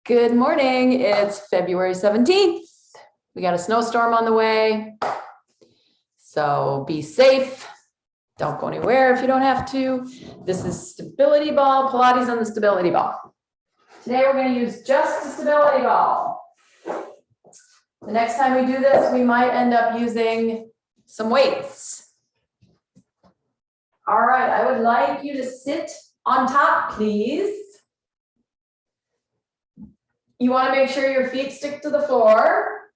Good morning. It's February 17th. We got a snowstorm on the way. So be safe. Don't go anywhere if you don't have to. This is stability ball, Pilates on the stability ball. Today we're going to use just the stability ball. The next time we do this, we might end up using some weights. All right, I would like you to sit on top, please. You want to make sure your feet stick to the floor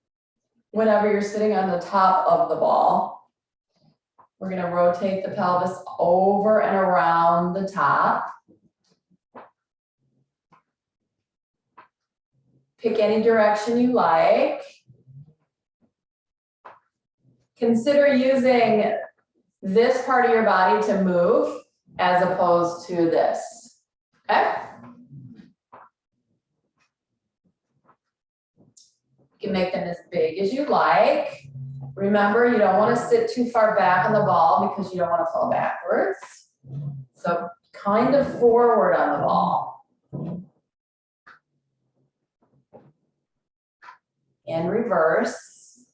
whenever you're sitting on the top of the ball. We're going to rotate the pelvis over and around the top. Pick any direction you like. Consider using this part of your body to move as opposed to this. Okay? You can make them as big as you like. Remember, you don't want to sit too far back on the ball because you don't want to fall backwards. So kind of forward on the ball. And reverse.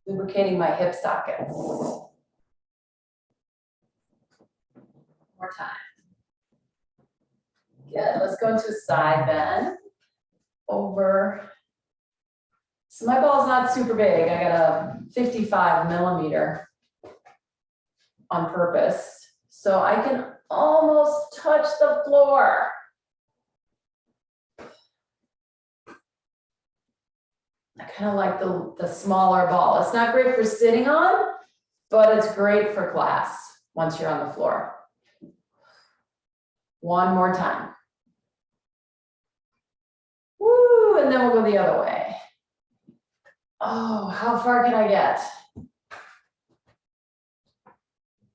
Lubricating my hip sockets. More time. Good, let's go into a side bend. Over. So my ball's not super big. I got a 55 millimeter on purpose. So I can almost touch the floor. I kind of like the smaller ball. It's not great for sitting on, but it's great for class once you're on the floor. One more time. Woo, and then we'll go the other way. Oh, how far can I get?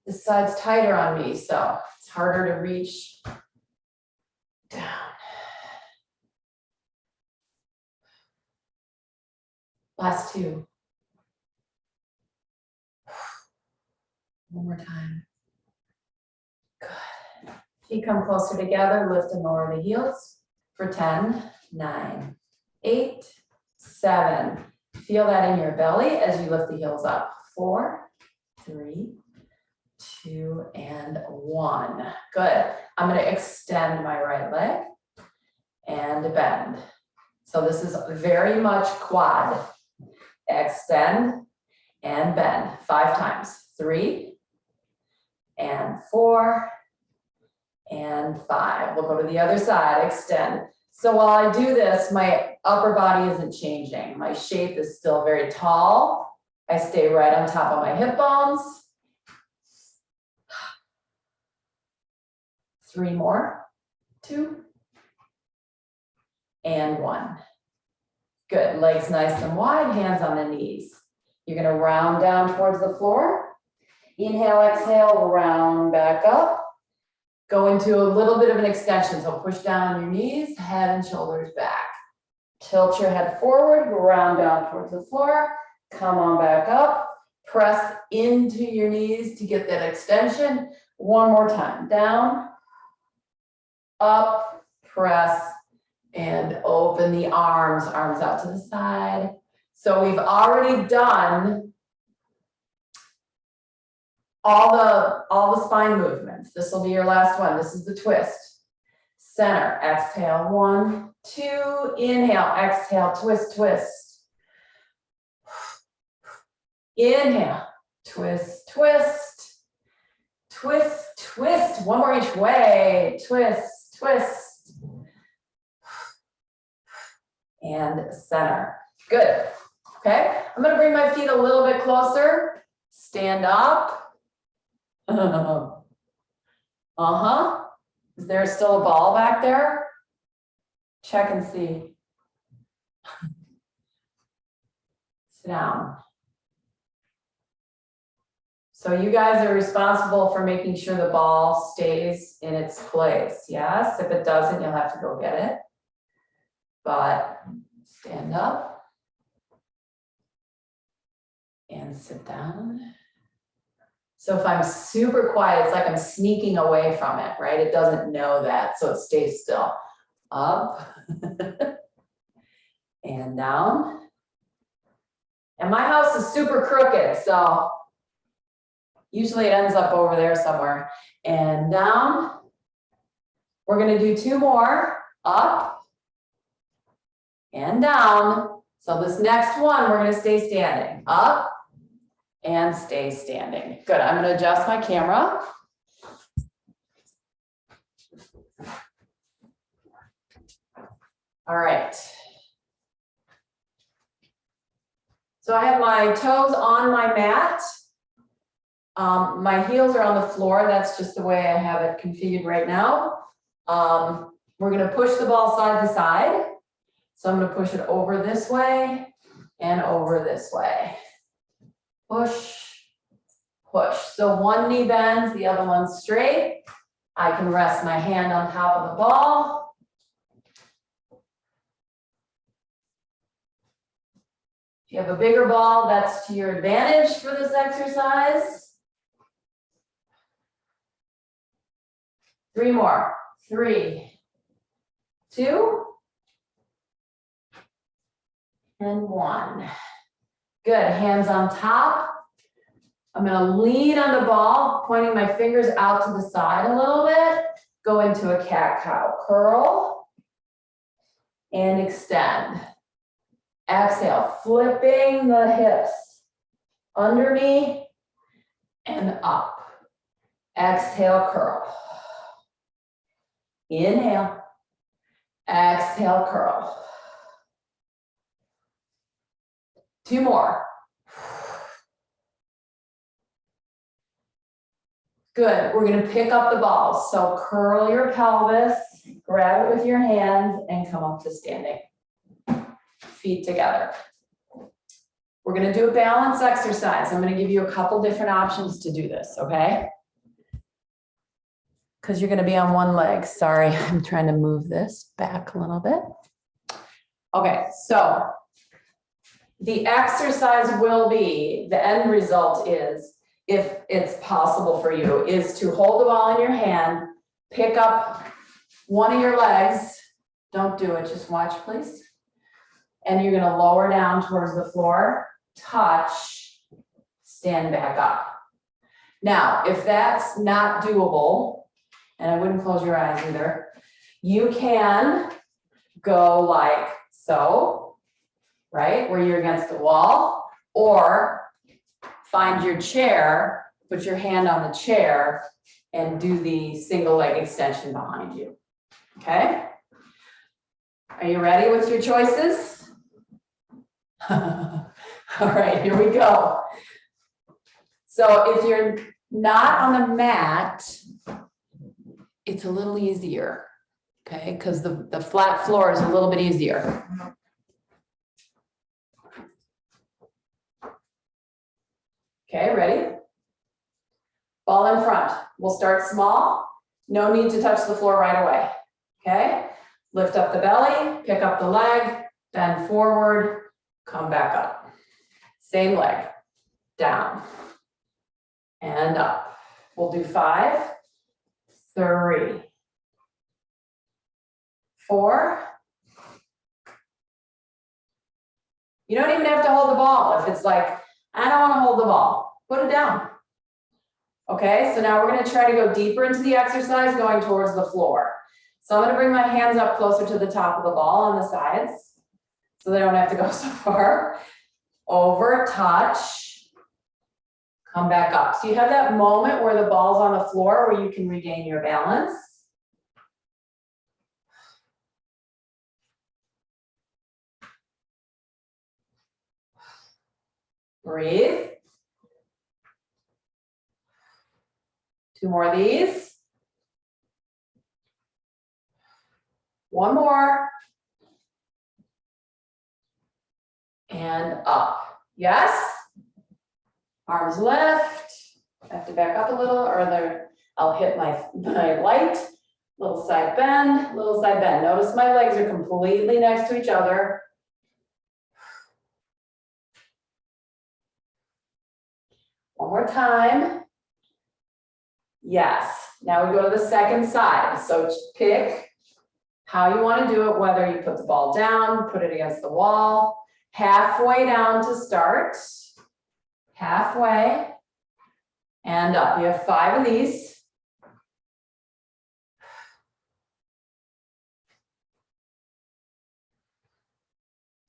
This side's tighter on me, so it's harder to reach down. Last two. One more time. Good. Feet come closer together, lift and lower the heels for 10, 9, 8, 7. Feel that in your belly as you lift the heels up. 4, 3, 2, and 1. Good. I'm going to extend my right leg and bend. So this is very much quad. Extend and bend 5 times. 3 and 4 and 5. We'll go to the other side. Extend. So while I do this, my upper body isn't changing. My shape is still very tall. I stay right on top of my hip bones. 3 more. 2 and 1. Good. Legs nice and wide, hands on the knees. You're going to round down towards the floor. Inhale, exhale, round back up. Go into a little bit of an extension. So push down on your knees, head and shoulders back. Tilt your head forward, round down towards the floor. Come on back up. Press into your knees to get that extension. One more time. Down, up, press, and open the arms out to the side. So we've already done all the spine movements. This will be your last one. This is the twist. Center, exhale, 1, 2, inhale, exhale, twist, twist. Inhale, twist, twist, twist, twist. One more each way, twist, twist. And center. Good. Okay, I'm going to bring my feet a little bit closer. Stand up. Is there still a ball back there? Check and see. Sit down. So you guys are responsible for making sure the ball stays in its place. Yes, if it doesn't, you'll have to go get it. But stand up and sit down. So if I'm super quiet, it's like I'm sneaking away from it, right? It doesn't know that, so it stays still. Up and down. And my house is super crooked, so usually it ends up over there somewhere. And down. We're gonna do 2 more. Up and down. So this next one, we're gonna stay standing. Up and stay standing. Good, I'm gonna adjust my camera. All right. So I have my toes on my mat. My heels are on the floor. That's just the way I have it configured right now. We're gonna push the ball side to side. So I'm gonna push it over this way and over this way. Push, push. So one knee bends, the other one's straight. I can rest my hand on top of the ball. If you have a bigger ball, that's to your advantage for this exercise. 3 more. 3, 2, and 1. Good, hands on top. I'm gonna lean on the ball, pointing my fingers out to the side a little bit. Go into a cat-cow. Curl and extend. Exhale, flipping the hips under me and up. Exhale, curl. Inhale. Exhale, curl. 2 more. Good, we're gonna pick up the balls. So curl your pelvis, grab it with your hands and come up to standing. Feet together. We're gonna do a balance exercise. I'm gonna give you a couple different options to do this, okay? Because you're gonna be on one leg. Sorry, I'm trying to move this back a little bit. Okay, so the exercise will be, the end result is, if it's possible for you, is to hold the ball in your hand, pick up one of your legs. Don't do it, just watch, please. And you're gonna lower down towards the floor, touch, stand back up. Now, if that's not doable, and I wouldn't close your eyes either, you can go like so, right? Where you're against the wall, or find your chair, put your hand on the chair and do the single leg extension behind you, okay? Are you ready with your choices? All right, here we go. So if you're not on the mat, it's a little easier, okay? Because the flat floor is a little bit easier. Okay, ready? Ball in front. We'll start small. No need to touch the floor right away, okay? Lift up the belly, pick up the leg, bend forward, come back up. Same leg, down and up. We'll do 5, 3, 4. You don't even have to hold the ball. If it's like, I don't want to hold the ball, put it down. Okay, so now we're going to try to go deeper into the exercise, going towards the floor. So I'm going to bring my hands up closer to the top of the ball on the sides, so they don't have to go so far. Over, touch, come back up. So you have that moment where the ball's on the floor where you can regain your balance. Breathe. 2 more of these. 1 more. And up. Yes? Arms lift. I have to back up a little, or I'll hit my light. Little side bend, little side bend. Notice my legs are completely next to each other. One more time. Yes. Now we go to the second side. So pick how you want to do it, whether you put the ball down, put it against the wall, halfway down to start, halfway, and up. You have 5 of these.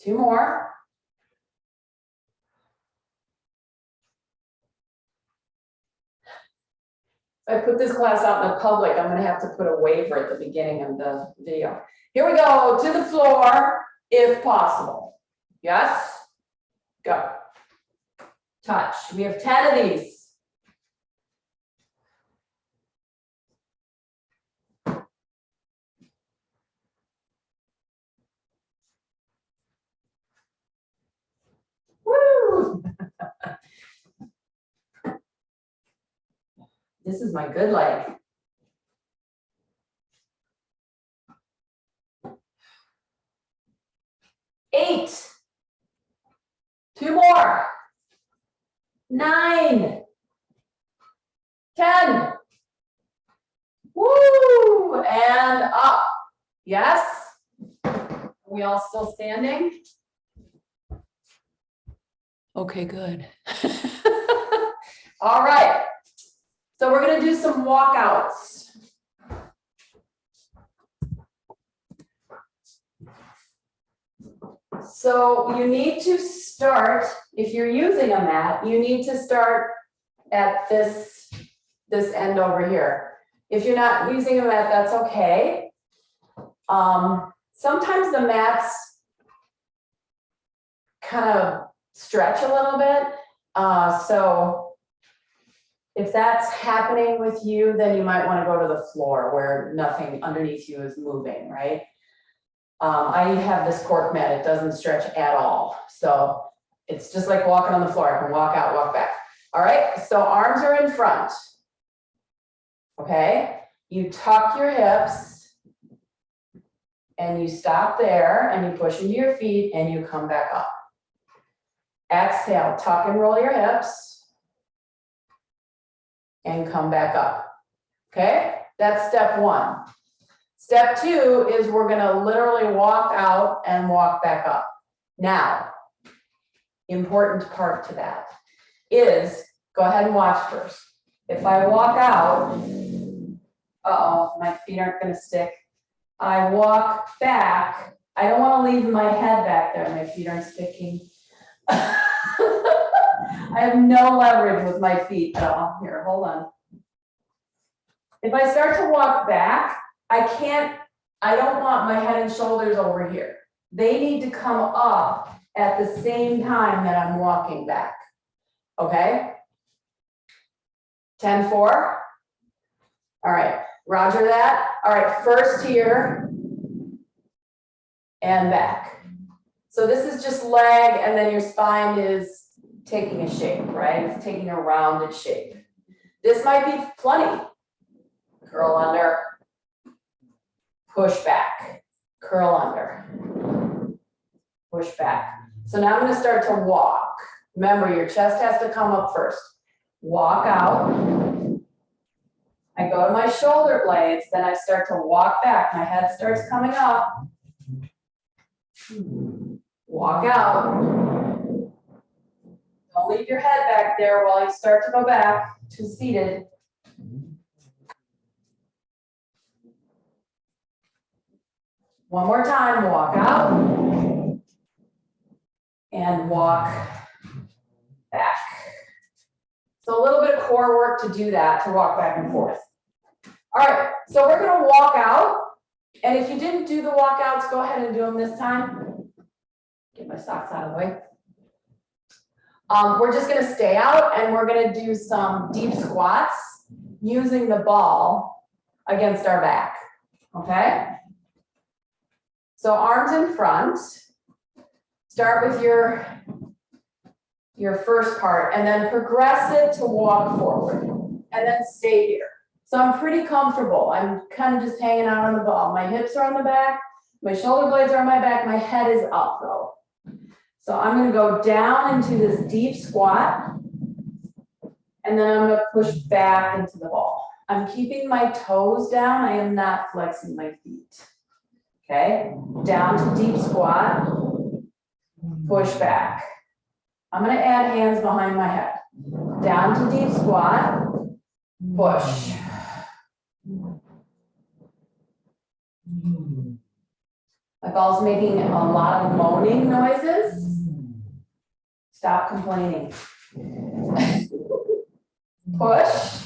Two more. If I put this class out in the public, I'm gonna have to put a waiver at the beginning of the video. Here we go, to the floor, if possible. Yes? Go. Touch. We have 10 of these. Woo! This is my good leg. Eight. 2 more. 9. 10. Woo! And up. Yes? Are we all still standing? Okay, good. All right. So we're going to do some walkouts. So you need to start, if you're using a mat, you need to start at this end over here. If you're not using a mat, that's okay. Sometimes the mats kind of stretch a little bit. So if that's happening with you, then you might want to go to the floor where nothing underneath you is moving, right? I have this cork mat, it doesn't stretch at all. So it's just like walking on the floor. I can walk out, walk back. All right, so arms are in front. Okay, you tuck your hips and you stop there and you push into your feet and you come back up. Exhale, tuck and roll your hips and come back up. Okay, that's step 1. Step 2 is we're gonna literally walk out and walk back up. Now, important part to that is, go ahead and watch first. If I walk out, uh-oh, my feet aren't gonna stick. I walk back, I don't wanna leave my head back there, my feet aren't sticking. I have no leverage with my feet at all. Here, hold on. If I start to walk back, I don't want my head and shoulders over here. They need to come up at the same time that I'm walking back. Okay? 10-4. All right, roger that. All right, first here and back. So this is just leg, and then your spine is taking a shape, right? It's taking a rounded shape. This might be plenty. Curl under, push back, curl under, push back. So now I'm going to start to walk. Remember, your chest has to come up first. Walk out. I go to my shoulder blades, then I start to walk back. My head starts coming up. Walk out. Don't leave your head back there while you start to go back to seated. One more time, walk out and walk back. So a little bit of core work to do that, to walk back and forth. All right, so we're gonna walk out. And if you didn't do the walkouts, go ahead and do them this time. Get my socks out of the way. We're just gonna stay out and we're gonna do some deep squats using the ball against our back, okay? So arms in front, start with your first part and then progress it to walk forward and then stay here. So I'm pretty comfortable. I'm kind of just hanging out on the ball. My hips are on the back, my shoulder blades are on my back, my head is up though. So I'm gonna go down into this deep squat and then I'm gonna push back into the ball. I'm keeping my toes down. I am not flexing my feet. Okay, down to deep squat, push back. I'm gonna add hands behind my head. Down to deep squat, push. My ball's making a lot of moaning noises. Stop complaining. Push.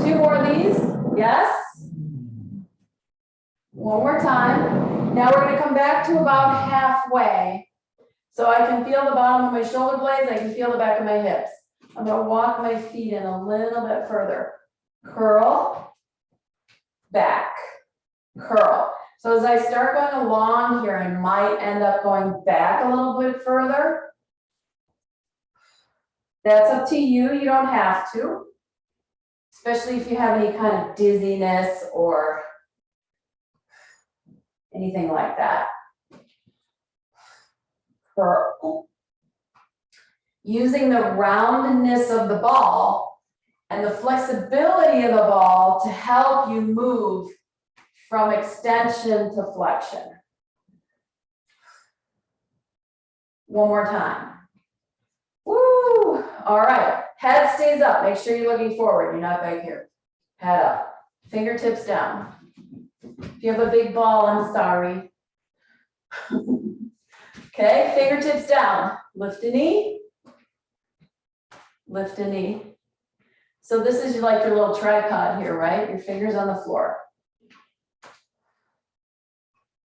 Two more of these. Yes. One more time. Now we're going to come back to about halfway. So I can feel the bottom of my shoulder blades. I can feel the back of my hips. I'm going to walk my feet in a little bit further. Curl. Back. Curl. So as I start going along here, I might end up going back a little bit further. That's up to you. You don't have to. Especially if you have any kind of dizziness or anything like that. Curl. Using the roundness of the ball and the flexibility of the ball to help you move from extension to flexion. One more time. Woo! All right. Head stays up. Make sure you're looking forward. You're not back here. Head up. Fingertips down. If you have a big ball, I'm sorry. Okay, fingertips down. Lift a knee. Lift a knee. So this is like your little tripod here, right? Your fingers on the floor.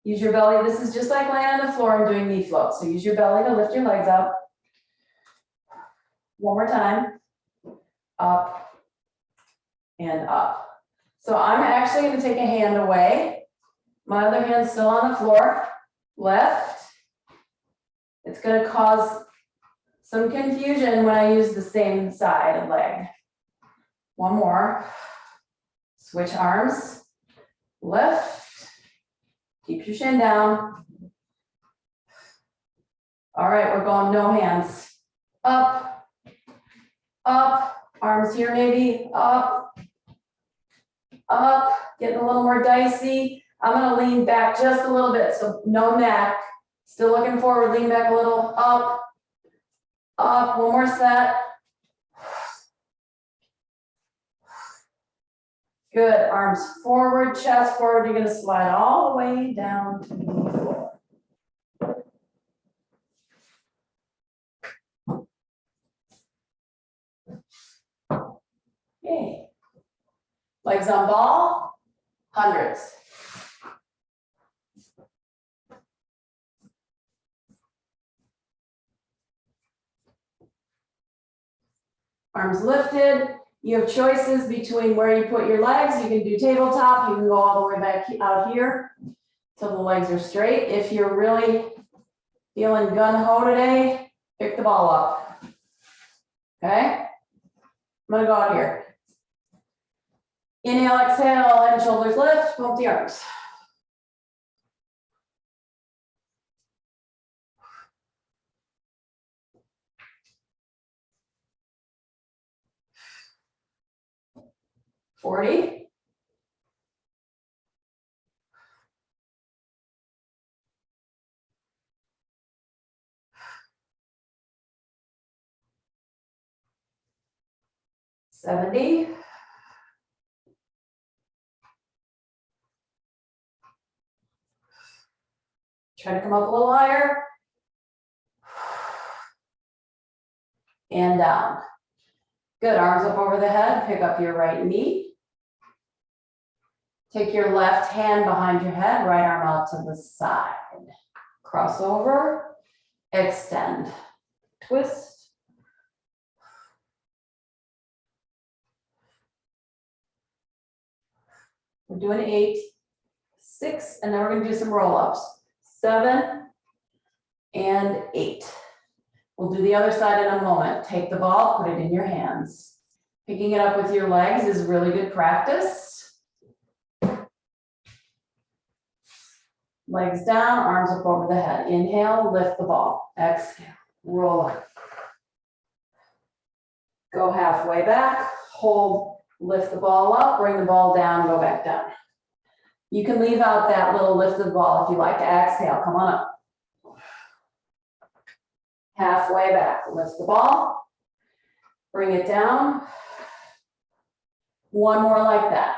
Use your belly. This is just like laying on the floor and doing knee floats. So use your belly to lift your legs up. One more time. Up and up. So I'm actually going to take a hand away. My other hand's still on the floor. Left. It's going to cause some confusion when I use the same side leg. One more. Switch arms. Lift. Keep your shin down. All right, we're going no hands. Up. Up. Arms here maybe. Up. Up. Getting a little more dicey. I'm going to lean back just a little bit, so no neck. Still looking forward, lean back a little. Up. Up. One more set. Good. Arms forward, chest forward. You're going to slide all the way down to the floor. Okay. Legs on ball. Hundreds. Arms lifted. You have choices between where you put your legs. You can do tabletop. You can go all the way back out here till the legs are straight. If you're really feeling gun-ho today, pick the ball up. Okay? I'm going to go out here. Inhale, exhale, head and shoulders lift, both the arms. $40. $70. Try to come up a little higher. And down. Good, arms up over the head, pick up your right knee. Take your left hand behind your head, right arm out to the side. Cross over, extend, twist. We're doing 8, 6, and then we're gonna do some roll-ups. 7 and 8. We'll do the other side in a moment. Take the ball, put it in your hands. Picking it up with your legs is really good practice. Legs down, arms up over the head. Inhale, lift the ball. Exhale, roll up. Go halfway back, hold, lift the ball up, bring the ball down, go back down. You can leave out that little lifted ball if you like. Exhale, come on up. Halfway back, lift the ball, bring it down. One more like that.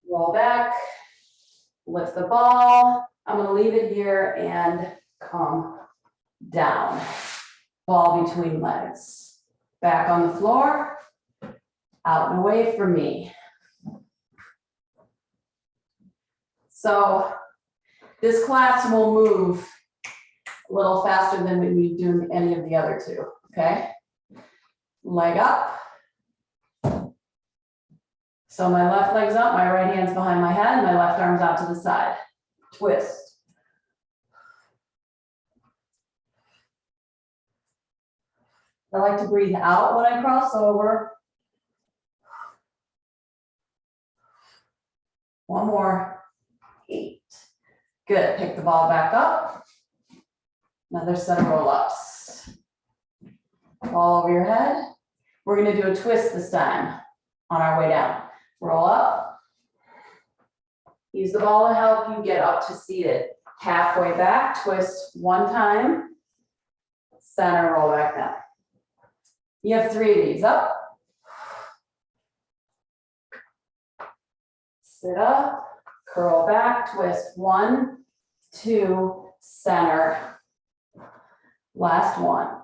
Roll back, lift the ball. I'm going to leave it here and come down. Ball between legs. Back on the floor, out and away from me. So this class will move a little faster than when we do any of the other two, okay? Leg up. So my left leg's up, my right hand's behind my head, my left arm's out to the side. Twist. I like to breathe out when I cross over. One more. 8. Good. Pick the ball back up. Another set of roll-ups. Ball over your head. We're going to do a twist this time on our way down. Roll up. Use the ball to help you get up to seated. Halfway back, twist one time. Center, roll back down. You have 3 of these. Up. Sit up. Curl back, twist 1, 2, center. Last one.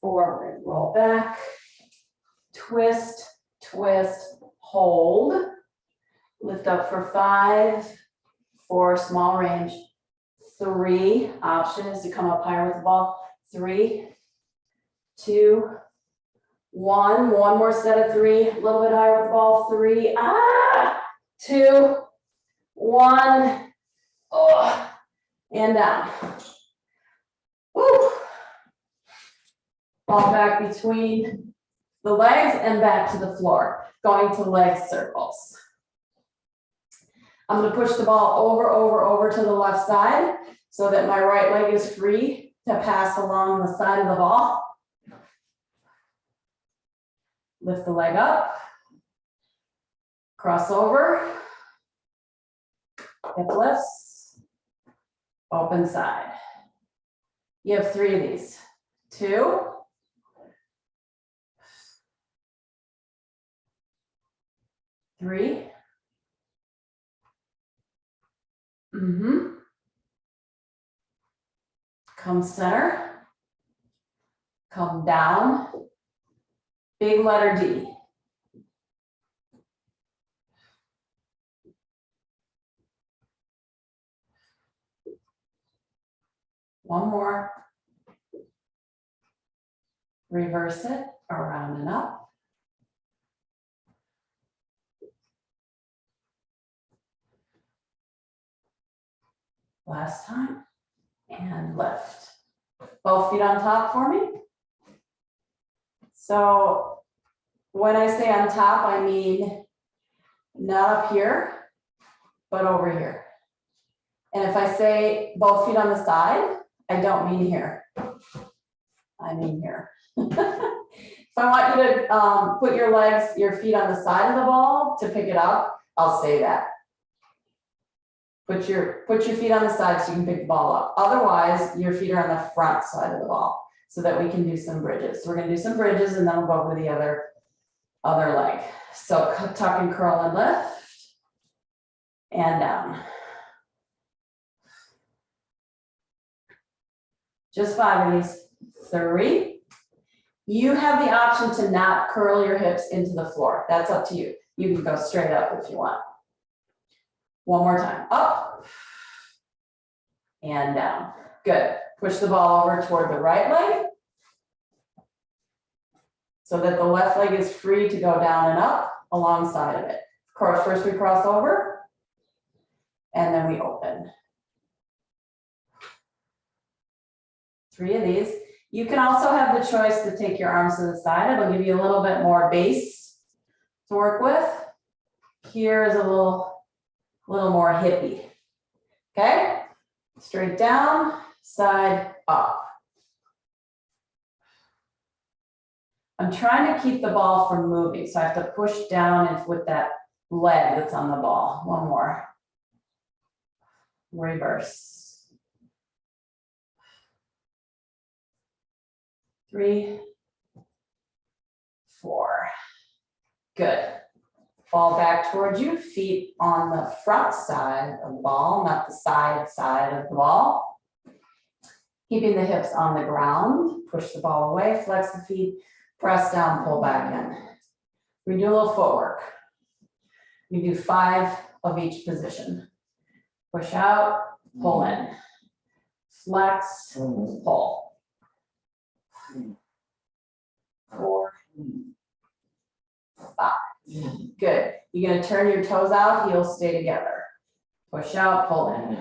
Forward, roll back, twist, twist, hold. Lift up for 5, 4, small range. 3, option is to come up higher with the ball. 3, 2, 1, one more set of 3, a little bit higher with the ball. 3, 2, 1, oh, and down. Woo. Ball back between the legs and back to the floor, going to leg circles. I'm going to push the ball over to the left side so that my right leg is free to pass along the side of the ball. Lift the leg up, cross over, hip lifts, open side. You have 3 of these. 2, 3. Come center, come down. Big letter D. One more. Reverse it around and up. Last time. And lift. Both feet on top for me. So when I say on top, I mean not up here, but over here. And if I say both feet on the side, I don't mean here. I mean here. If I want you to put your legs, your feet on the side of the ball to pick it up, I'll say that. Put your feet on the side so you can pick the ball up. Otherwise, your feet are on the front side of the ball so that we can do some bridges. So we're going to do some bridges and then we'll go over the other leg. So tuck and curl and lift and down. Just 5 of these. 3. You have the option to not curl your hips into the floor. That's up to you. You can go straight up if you want. One more time. Up and down. Good. Push the ball over toward the right leg so that the left leg is free to go down and up alongside of it. First we cross over and then we open. 3 of these. You can also have the choice to take your arms to the side. It'll give you a little bit more base to work with. Here is a little more hippie. Okay? Straight down, side, up. I'm trying to keep the ball from moving, so I have to push down with that leg that's on the ball. One more. Reverse. 3, 4. Good. Ball back towards you, feet on the front side of the ball, not the side of the ball. Keeping the hips on the ground, push the ball away, flex the feet, press down, pull back in. We do a little footwork. We do 5 of each position. Push out, pull in. Flex, pull. 4, 5. Good. You're going to turn your toes out, heels stay together. Push out, pull in.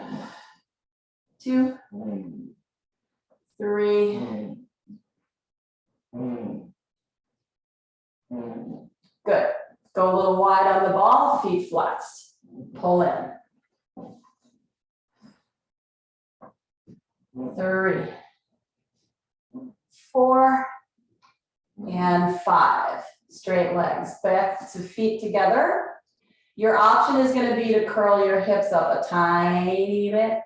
2, 3. Good. Go a little wide on the ball, feet flexed. Pull in. 3, 4, and 5. Straight legs, back to feet together. Your option is going to be to curl your hips up a tiny bit.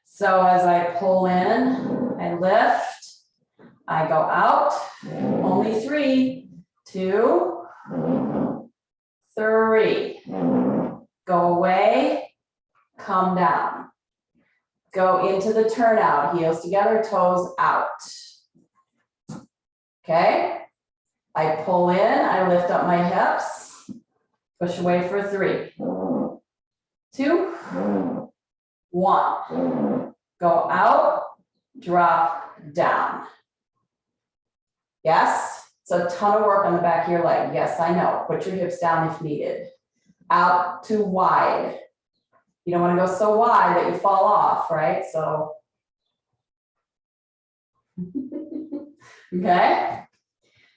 So as I pull in, I lift, I go out, only 3, 2, 3. Go away, come down. Go into the turnout, heels together, toes out. Okay? I pull in, I lift up my hips, push away for 3, 2, 1. Go out, drop down. Yes? It's a ton of work on the back of your leg. Yes, I know. Put your hips down if needed. Out to wide. You don't want to go so wide that you fall off, right? So, okay?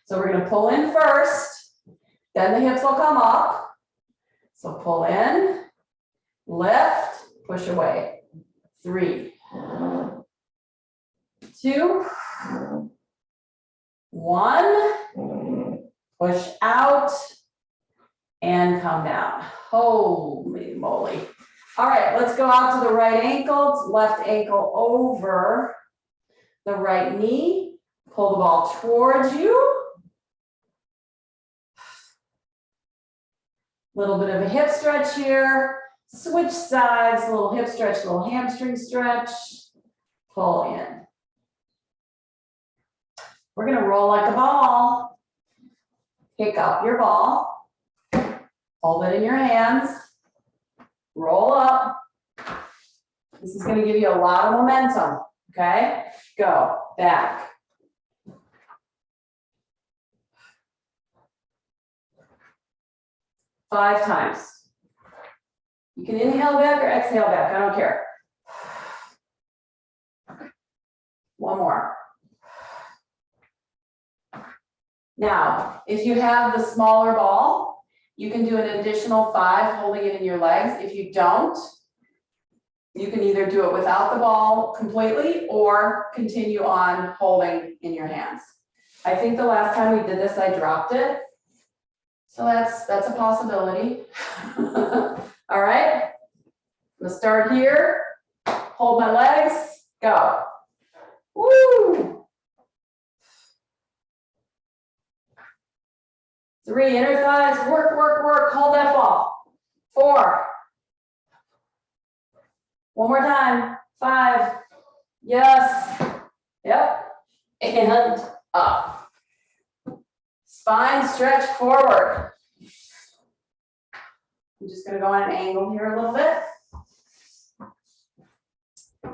So we're going to pull in first, then the hips will come up. So pull in, lift, push away. 3, 2, 1, push out, and come down. Holy moly. All right, let's go out to the right ankle, left ankle over the right knee. Pull the ball towards you. Little bit of a hip stretch here. Switch sides, little hip stretch, little hamstring stretch. Pull in. We're going to roll like a ball. Pick up your ball. Hold it in your hands. Roll up. This is going to give you a lot of momentum. Okay? Go. Back. Five times. You can inhale back or exhale back. I don't care. One more. Now, if you have the smaller ball, you can do an additional 5 holding it in your legs. If you don't, you can either do it without the ball completely or continue on holding in your hands. I think the last time we did this, I dropped it. So that's a possibility. All right, I'm gonna start here, hold my legs, go. Woo! 3, inner thighs, work, work, work, hold that ball. 4. One more time, 5, yes, yep, and up. Spine stretch forward. I'm just going to go on an angle here a little bit.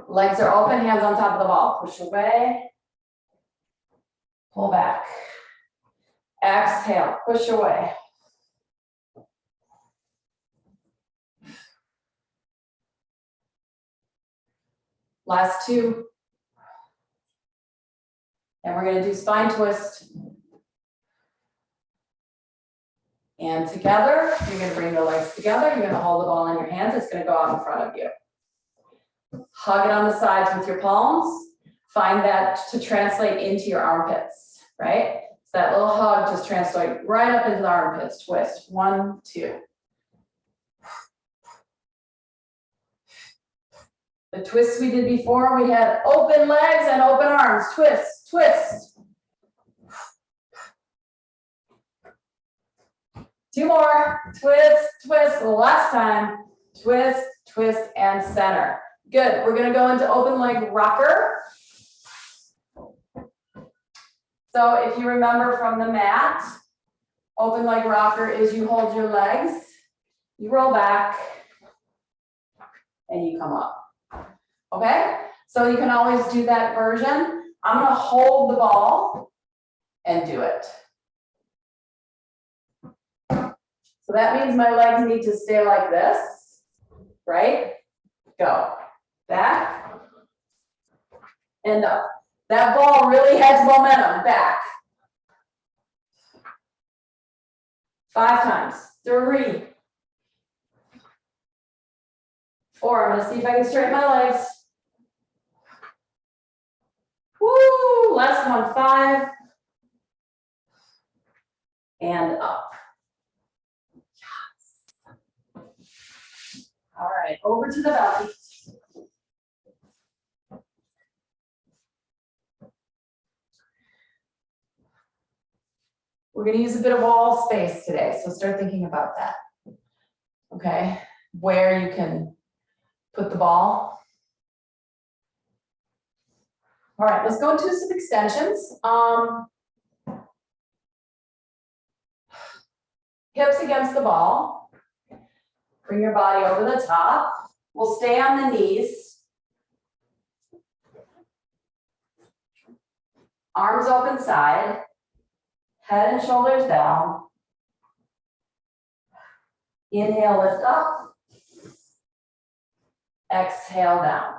Legs are open, hands on top of the ball. Push away. Pull back. Exhale, push away. Last 2. And we're going to do spine twist. And together, you're going to bring the legs together. You're going to hold the ball in your hands. It's going to go out in front of you. Hug it on the sides with your palms. Find that to translate into your armpits, right? So that little hug just translate right up into the armpits. Twist. 1, 2. The twists we did before, we had open legs and open arms. Twist, twist. 2 more. Twist, twist. Last time. Twist, twist, and center. Good. We're going to go into open leg rocker. So if you remember from the mat, open leg rocker is you hold your legs, you roll back, and you come up. Okay? So you can always do that version. I'm going to hold the ball and do it. So that means my legs need to stay like this, right? Go. Back and up. That ball really has momentum. Back. 5 times. 3. 4. I'm going to see if I can straighten my legs. Woo! Last one. 5. And up. Yes. All right. Over to the belly. We're going to use a bit of wall space today, so start thinking about that. Okay, where you can put the ball. All right, let's go into some extensions. Hips against the ball. Bring your body over the top. We'll stay on the knees. Arms open side. Head and shoulders down. Inhale, lift up. Exhale, down.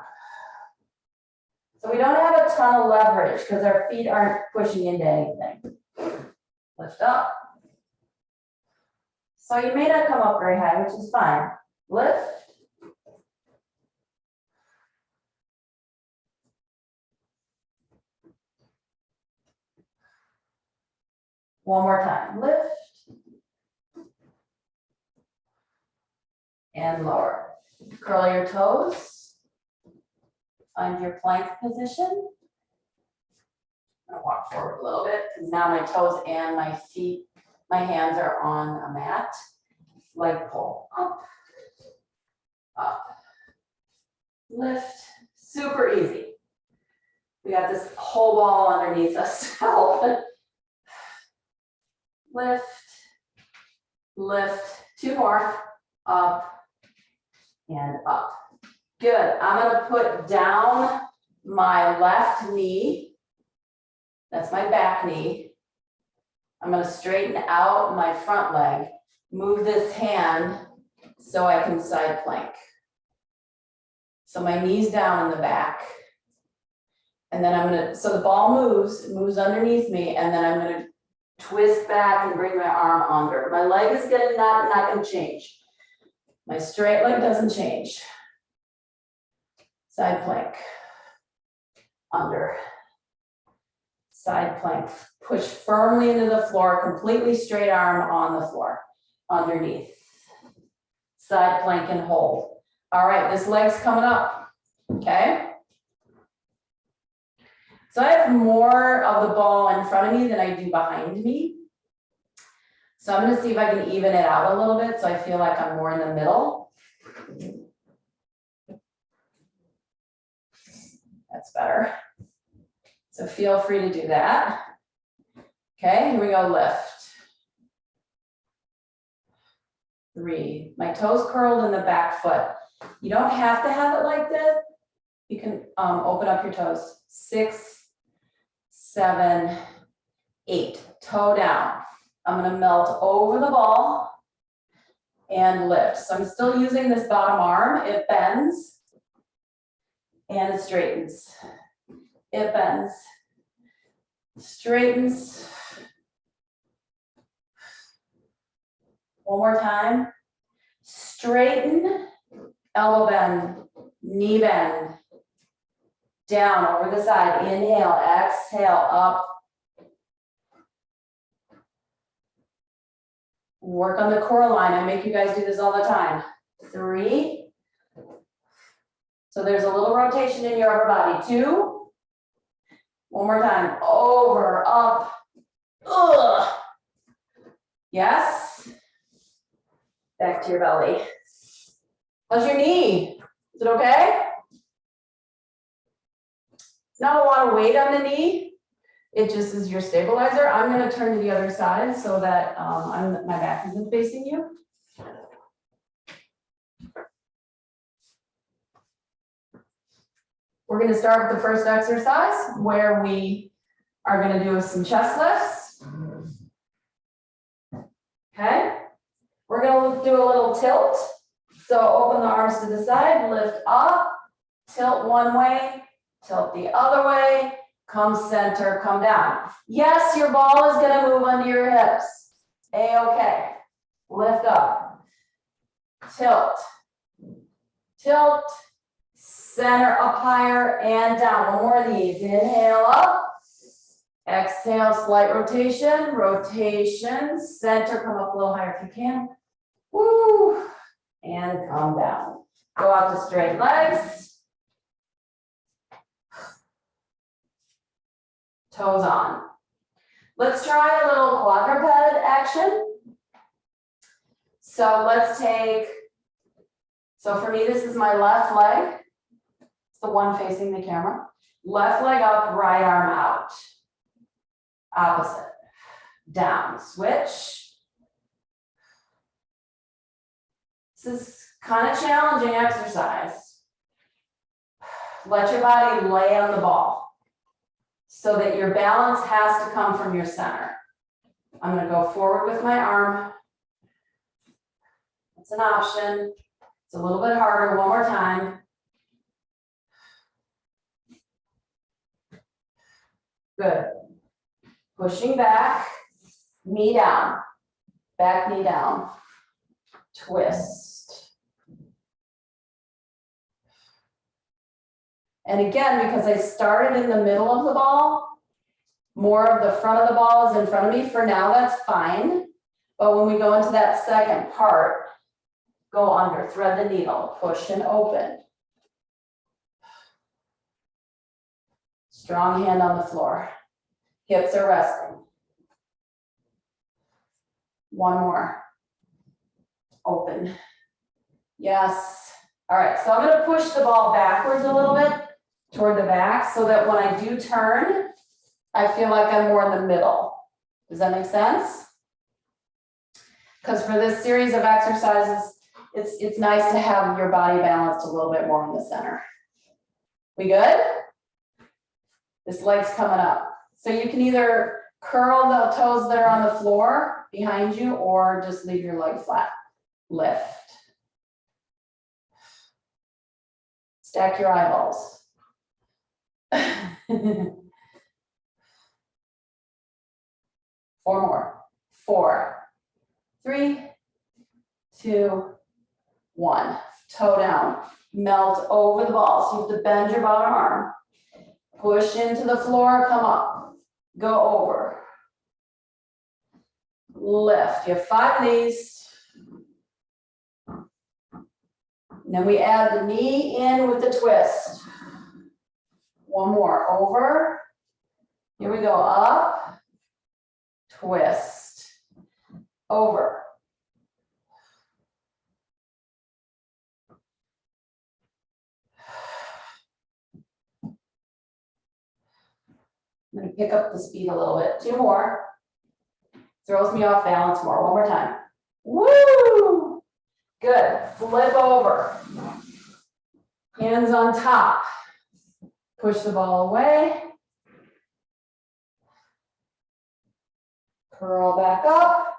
So we don't have a ton of leverage because our feet aren't pushing into anything. Lift up. So you may not come up very high, which is fine. Lift. One more time. Lift. And lower. Curl your toes. Find your plank position. I'm going to walk forward a little bit because now my toes and my feet, my hands are on a mat. Leg pull. Up. Up. Lift. Super easy. We got this whole ball underneath us to help. Lift. Lift. 2 more. Up. And up. Good. I'm going to put down my left knee. That's my back knee. I'm going to straighten out my front leg. Move this hand so I can side plank. So my knee's down in the back. And then I'm going to, so the ball moves underneath me, and then I'm going to twist back and bring my arm under. My leg is not going to change. My straight leg doesn't change. Side plank. Under. Side plank. Push firmly into the floor, completely straight arm on the floor. Underneath. Side plank and hold. All right, this leg's coming up. Okay. So I have more of the ball in front of me than I do behind me. So I'm going to see if I can even it out a little bit so I feel like I'm more in the middle. That's better. So feel free to do that. Okay, here we go, lift. 3. My toes curled in the back foot. You don't have to have it like this. You can open up your toes. 6, 7, 8. Toe down. I'm going to melt over the ball and lift. So I'm still using this bottom arm. It bends and it straightens. It bends, straightens. One more time. Straighten, elbow bend, knee bend. Down over the side, inhale, exhale, up. Work on the core line. I make you guys do this all the time. 3. So there's a little rotation in your upper body. 2. One more time, over, up. Ugh. Yes. Back to your belly. How's your knee? Is it okay? It's not a lot of weight on the knee. It just is your stabilizer. I'm going to turn to the other side so that my back isn't facing you. We're going to start with the first exercise where we are going to do some chest lifts. Okay. We're going to do a little tilt. So open the arms to the side, lift up, tilt one way, tilt the other way, come center, come down. Yes, your ball is going to move under your hips. A-okay. Lift up, tilt, tilt, center up higher and down. One more of these. Inhale up, exhale, slight rotation, rotation, center, come up a little higher if you can. Woo, and come down. Go out to straight legs. Toes on. Let's try a little quadruped action. So let's take, so for me, this is my left leg. It's the one facing the camera. Left leg up, right arm out. Opposite. Down, switch. This is kind of challenging exercise. Let your body lay on the ball so that your balance has to come from your center. I'm going to go forward with my arm. That's an option. It's a little bit harder. One more time. Good. Pushing back, knee down, back knee down, twist. And again, because I started in the middle of the ball, more of the front of the ball is in front of me. For now, that's fine. But when we go into that second part, go under, thread the needle, push and open. Strong hand on the floor. Hips are resting. One more. Open. Yes. All right, so I'm going to push the ball backwards a little bit toward the back so that when I do turn, I feel like I'm more in the middle. Does that make sense? Because for this series of exercises, it's nice to have your body balanced a little bit more in the center. We good? This leg's coming up. So you can either curl the toes that are on the floor behind you or just leave your leg flat. Lift. Stack your eyeballs. 4 more. 4, 3, 2, 1. Toe down. Melt over the ball. So you have to bend your bottom arm. Push into the floor, come up. Go over. Lift. You have 5 of these. And then we add the knee in with the twist. 1 more. Over. Here we go. Up. Twist. Over. I'm going to pick up the speed a little bit. 2 more. Throws me off balance more. 1 more time. Woo! Good. Flip over. Hands on top. Push the ball away. Curl back up.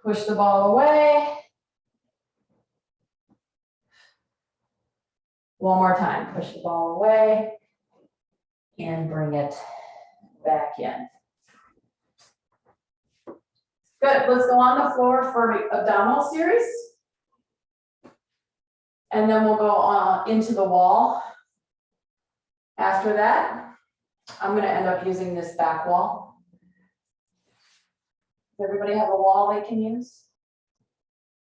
Push the ball away. 1 more time. Push the ball away. And bring it back in. Good. Let's go on the floor for abdominal series. And then we'll go into the wall. After that, I'm gonna end up using this back wall. Does everybody have a wall they can use?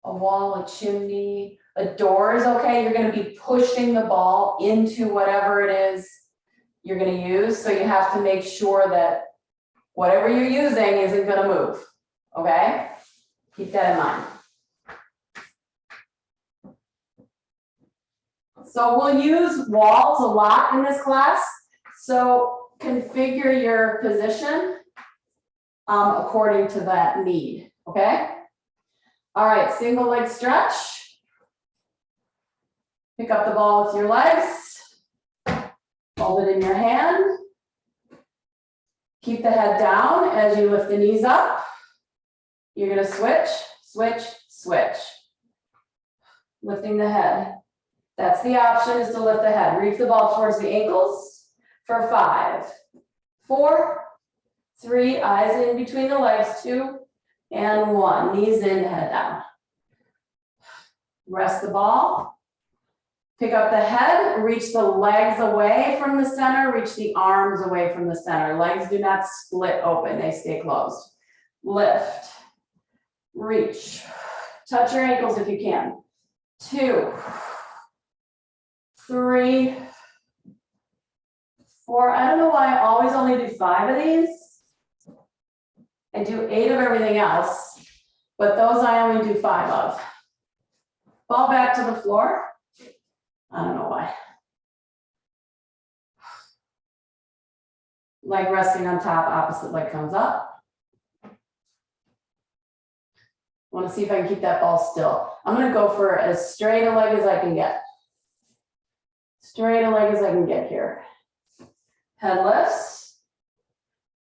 A wall, a chimney, a door is okay. You're gonna be pushing the ball into whatever it is you're gonna use. So you have to make sure that whatever you're using isn't gonna move, okay? Keep that in mind. So we'll use walls a lot in this class. So configure your position according to that need, okay? All right, single leg stretch. Pick up the ball with your legs. Hold it in your hand. Keep the head down as you lift the knees up. You're gonna switch, switch, switch. Lifting the head. That's the option, is to lift the head. Reach the ball towards the ankles for 5, 4, 3, eyes in between the legs, 2, and 1. Knees in, head down. Rest the ball. Pick up the head, reach the legs away from the center, reach the arms away from the center. Legs do not split open, they stay closed. Lift, reach, touch your ankles if you can. 2, 3, 4. I don't know why I always only do 5 of these. I do 8 of everything else, but those I only do 5 of. Fall back to the floor. I don't know why. Leg resting on top, opposite leg comes up. I want to see if I can keep that ball still. I'm going to go for as straight a leg as I can get. Straight a leg as I can get here. Head lifts,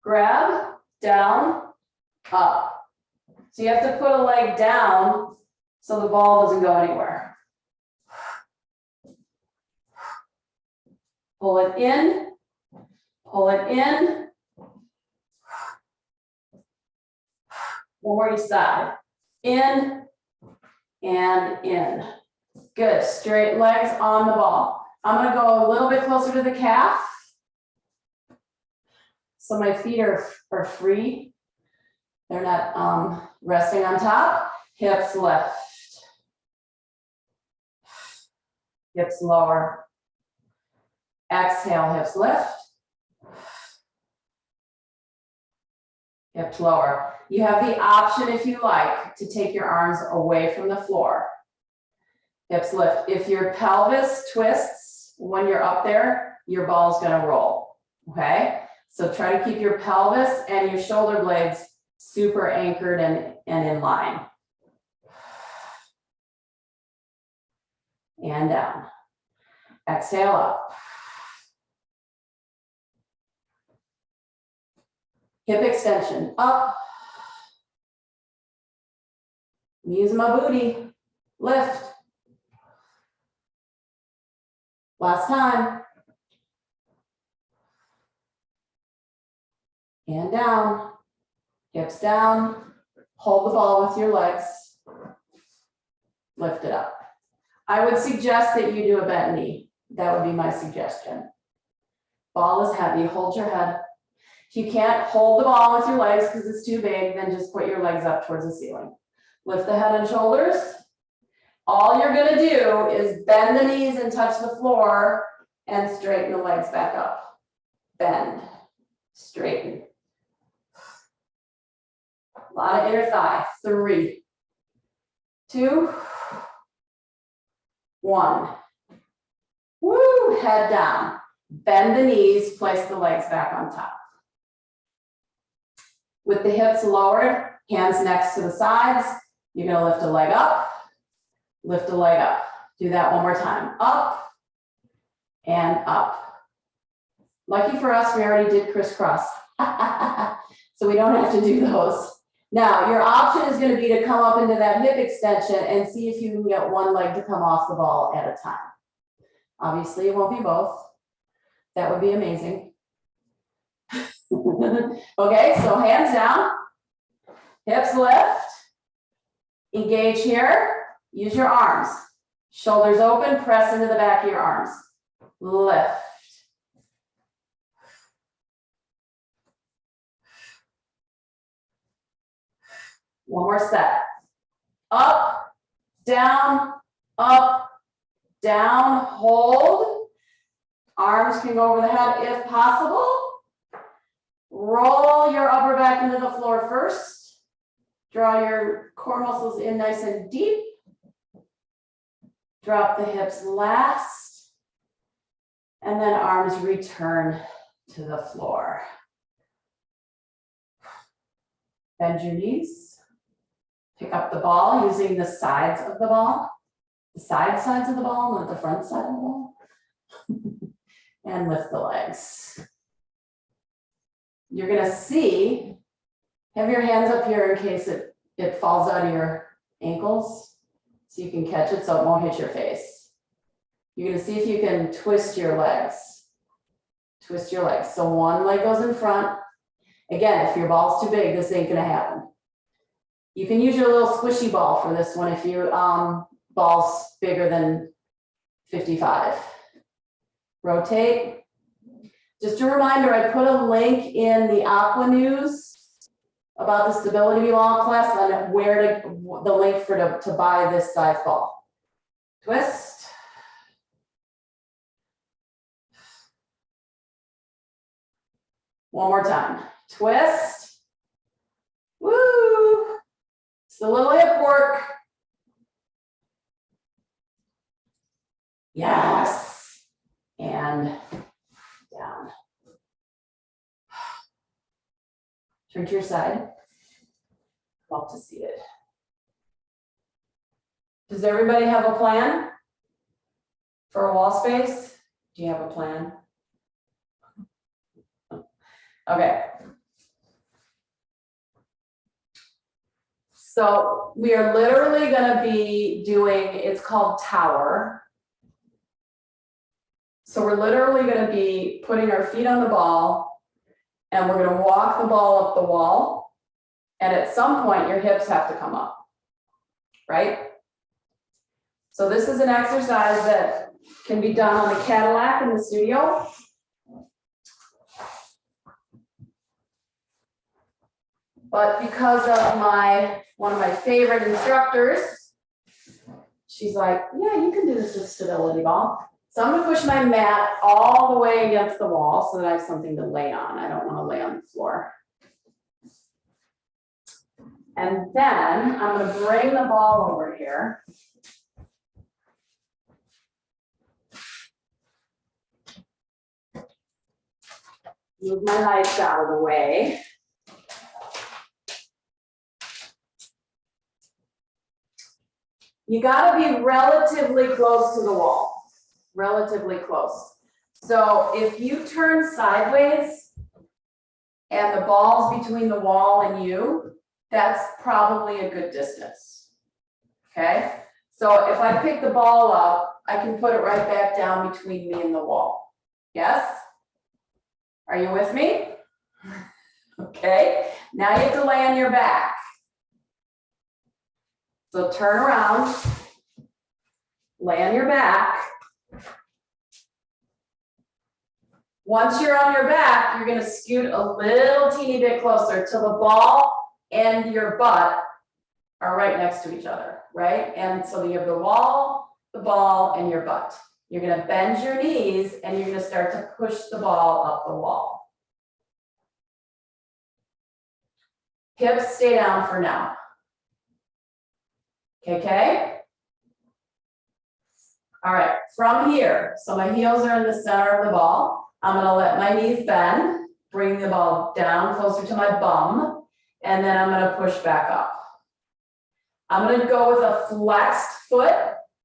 grab, down, up. So you have to put a leg down so the ball doesn't go anywhere. Pull it in, pull it in. One more each side. In and in. Good, straight legs on the ball. I'm gonna go a little bit closer to the calf. So my feet are free. They're not resting on top. Hips lift. Hips lower. Exhale, hips lift. Hips lower. You have the option, if you like, to take your arms away from the floor. Hips lift. If your pelvis twists when you're up there, your ball's gonna roll, okay? So try to keep your pelvis and your shoulder blades super anchored and in line. And down. Exhale up. Hip extension, up. I'm using my booty, lift. Last time. And down, hips down. Hold the ball with your legs. Lift it up. I would suggest that you do a bent knee. That would be my suggestion. Ball is heavy, hold your head. If you can't hold the ball with your legs because it's too big, then just put your legs up towards the ceiling. Lift the head and shoulders. All you're gonna do is bend the knees and touch the floor and straighten the legs back up. Bend, straighten. A lot of inner thigh. 3, 2, 1. Woo, head down. Bend the knees, place the legs back on top. With the hips lowered, hands next to the sides, you're gonna lift a leg up, lift a leg up. Do that one more time. Up and up. Lucky for us, we already did crisscross. So we don't have to do those. Now, your option is gonna be to come up into that hip extension and see if you can get one leg to come off the ball at a time. Obviously, it won't be both. That would be amazing. Okay, so hands down, hips lift, engage here, use your arms. Shoulders open, press into the back of your arms. Lift. One more set. Up, down, hold. Arms can go over the head if possible. Roll your upper back into the floor first. Draw your core muscles in nice and deep. Drop the hips last. And then arms return to the floor. Bend your knees. Pick up the ball using the sides of the ball. The sides of the ball, not the front side of the ball. And lift the legs. You're gonna see, have your hands up here in case it falls out of your ankles, so you can catch it so it won't hit your face. You're gonna see if you can twist your legs. Twist your legs. So one leg goes in front. Again, if your ball's too big, this ain't gonna happen. You can use your little squishy ball for this one if your ball's bigger than 55. Rotate. Just a reminder, I put a link in the Aqua News about the Stability Ball class on where the link to buy this size ball. Twist. One more time. Twist. Woo! It's a little hip work. Yes. And down. Turn to your side. Love to see it. Does everybody have a plan for a wall space? Do you have a plan? Okay. So we are literally going to be doing, it's called tower. So we're literally going to be putting our feet on the ball and we're going to walk the ball up the wall. And at some point your hips have to come up, right? So this is an exercise that can be done on the Cadillac in the studio. But because of one of my favorite instructors, she's like, yeah, you can do this with stability ball. So I'm gonna push my mat all the way against the wall so that I have something to lay on. I don't wanna lay on the floor. And then I'm gonna bring the ball over here. Move my lights out of the way. You gotta be relatively close to the wall, relatively close. So if you turn sideways and the ball's between the wall and you, that's probably a good distance, okay? So if I pick the ball up, I can put it right back down between me and the wall. Yes? Are you with me? Okay, now you have to lay on your back. So turn around, lay on your back. Once you're on your back, you're gonna scoot a little teeny bit closer till the ball and your butt are right next to each other, right? And so you have the wall, the ball, and your butt. You're gonna bend your knees and you're gonna start to push the ball up the wall. Hips stay down for now. Okay? All right, from here, so my heels are in the center of the ball. I'm gonna let my knees bend, bring the ball down closer to my bum, and then I'm gonna push back up. I'm gonna go with a flexed foot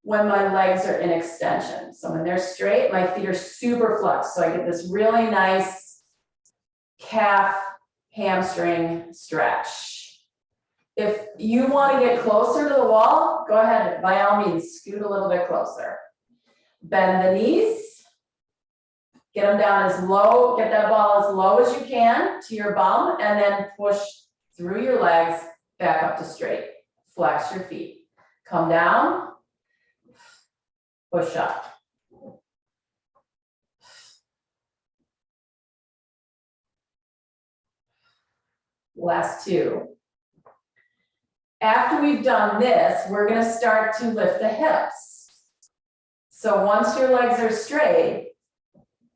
when my legs are in extension. So when they're straight, my feet are super flexed. So I get this really nice calf hamstring stretch. If you want to get closer to the wall, go ahead, by all means, scoot a little bit closer. Bend the knees, get them down as low, get that ball as low as you can to your bum, and then push through your legs back up to straight. Flex your feet. Come down, push up. Last two. After we've done this, we're gonna start to lift the hips. So once your legs are straight,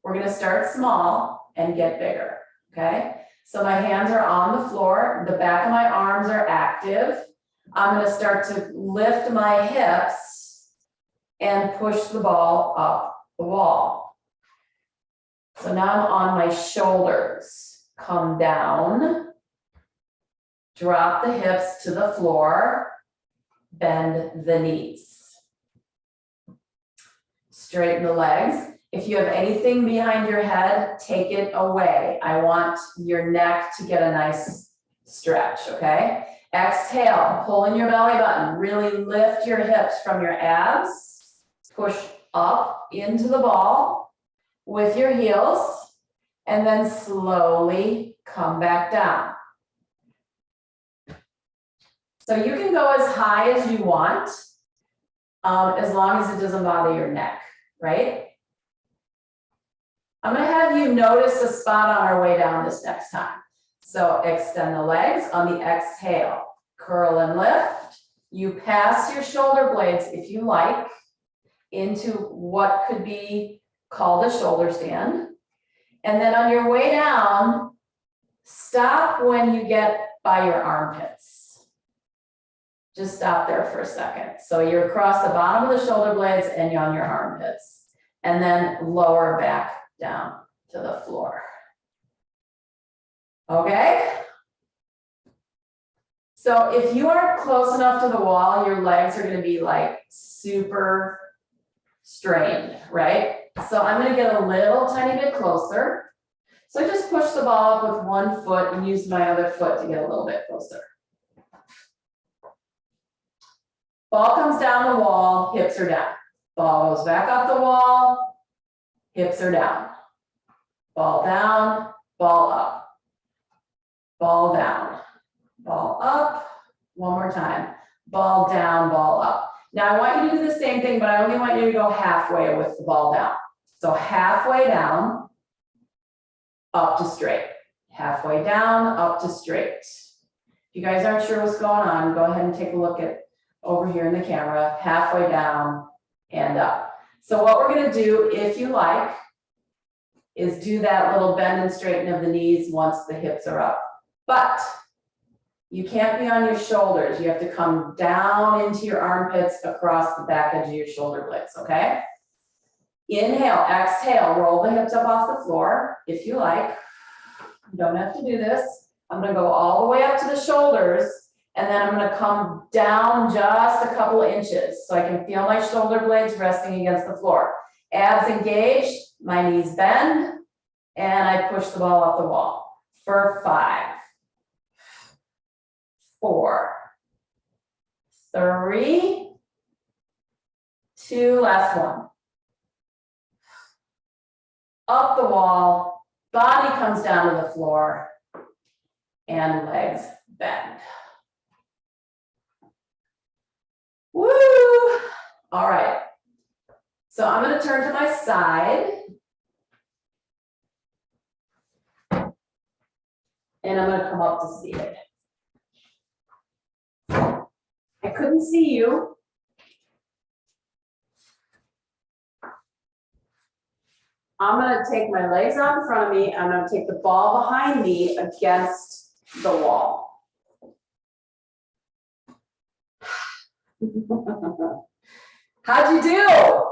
we're gonna start small and get bigger, okay? So my hands are on the floor, the back of my arms are active. I'm gonna start to lift my hips and push the ball up the wall. So now I'm on my shoulders, come down, drop the hips to the floor, bend the knees. Straighten the legs. If you have anything behind your head, take it away. I want your neck to get a nice stretch, okay? Exhale, pull in your belly button. Really lift your hips from your abs. Push up into the ball with your heels, and then slowly come back down. So you can go as high as you want, as long as it doesn't bother your neck, right? I'm gonna have you notice a spot on our way down this next time. So extend the legs on the exhale, curl and lift. You pass your shoulder blades, if you like, into what could be called a shoulder stand. And then on your way down, stop when you get by your armpits. Just stop there for a second. So you're across the bottom of the shoulder blades and you're on your armpits. And then lower back down to the floor. Okay? So if you are close enough to the wall, your legs are gonna be like super strained, right? So I'm gonna get a little tiny bit closer. So I just push the ball up with one foot and use my other foot to get a little bit closer. Ball comes down the wall, hips are down. Ball goes back up the wall, hips are down. Ball down, ball up. Ball down, ball up. One more time. Ball down, ball up. Now I want you to do the same thing, but I only want you to go halfway with the ball down. So halfway down, up to straight. Halfway down, up to straight. If you guys aren't sure what's going on, go ahead and take a look at over here in the camera, halfway down and up. So what we're gonna do, if you like, is do that little bend and straighten of the knees once the hips are up. But you can't be on your shoulders. You have to come down into your armpits across the back edge of your shoulder blades, okay? Inhale, exhale, roll the hips up off the floor if you like. You don't have to do this. I'm gonna go all the way up to the shoulders, and then I'm gonna come down just a couple of inches so I can feel my shoulder blades resting against the floor. Abs engaged, my knees bend, and I push the ball up the wall for 5, 4, 3, 2, last one. Up the wall, body comes down to the floor, and legs bend. Woo! All right. So I'm going to turn to my side. And I'm going to come up to seated. I couldn't see you. I'm going to take my legs out in front of me. I'm going to take the ball behind me against the wall. How'd you do?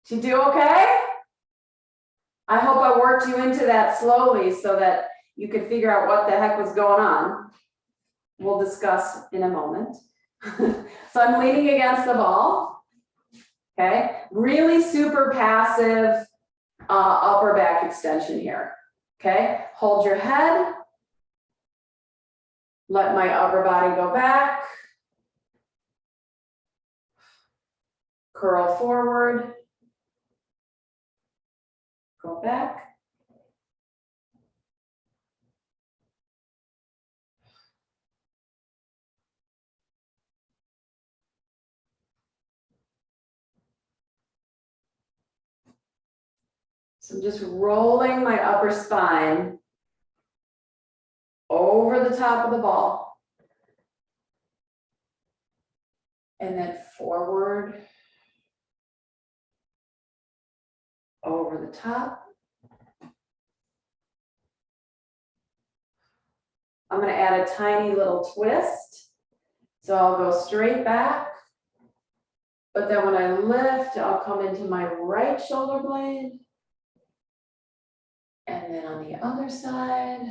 Did you do okay? I hope I worked you into that slowly so that you could figure out what the heck was going on. We'll discuss in a moment. So I'm leaning against the ball. Okay, really super passive upper back extension here. Okay, hold your head. Let my upper body go back. Curl forward. Go back. So I'm just rolling my upper spine over the top of the ball. And then forward, over the top. I'm going to add a tiny little twist. So I'll go straight back. But then when I lift, I'll come into my right shoulder blade. And then on the other side.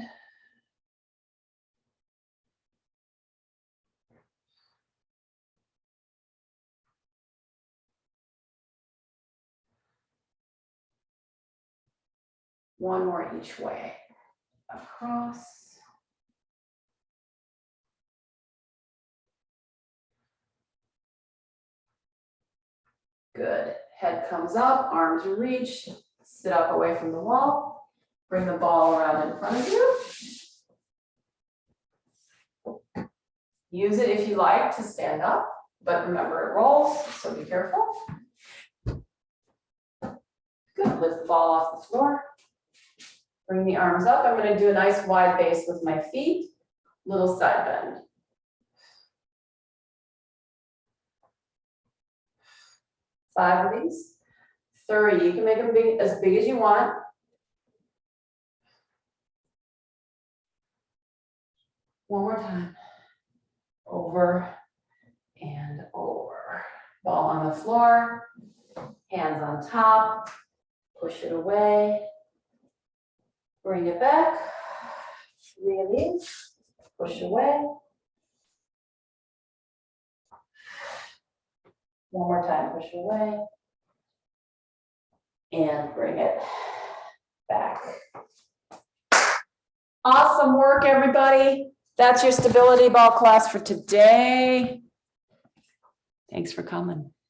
One more each way. Across. Good. Head comes up, arms reach, sit up away from the wall. Bring the ball around in front of you. Use it if you like to stand up, but remember it rolls, so be careful. Good. Lift the ball off the floor. Bring the arms up. I'm going to do a nice wide base with my feet. Little side bend. Five of these. 30. You can make them as big as you want. One more time. Over and over. Ball on the floor. Hands on top. Push it away. Bring it back. 3 of these. Push away. One more time, push away. And bring it back. Awesome work, everybody. That's your stability ball class for today. Thanks for coming.